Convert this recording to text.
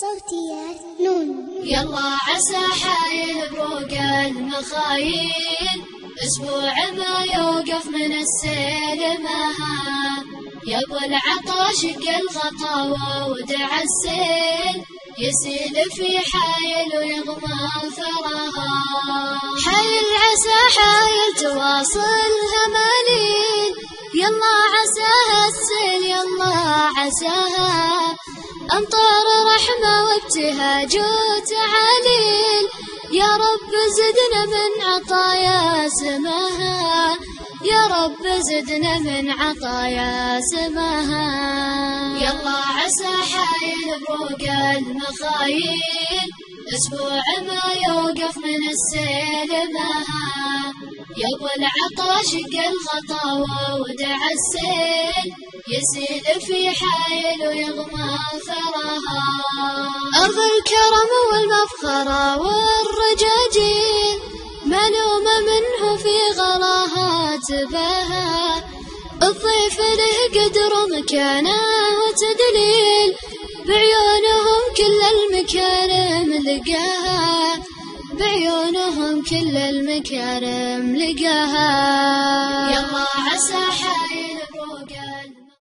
صوتيات نون. يلا عسى حايل بروق المخايل، أسبوع ما يوقف من السيل مها. يا ابو العطا شق الغطا ودع السيل، يسيل في حايل ويغمى ثراها. حايل عسى حايل تواصل هماليل، يلا عساها السيل يلا عساها. أمطار رحمة وابتهاج وتعاليل، يا رب زدنا من عطايا سماها. يا رب زدنا من عطايا سماها. يلا عسى حايل بروق المخايل، أسبوع ما يوقف من السيل مها. يا ابو العطا شق الغطا ودع السيل، يسيل في حايل ويغمى ثراها. أرض الكرم والمفخرة والرجاجيل، ملوم منه في غلاها تباها. الضيف له قدر مكانه وتدليل، بعيونهم كل المكارم لقاها. بعيونهم كل المكارم لقاها. يلا عسى حايل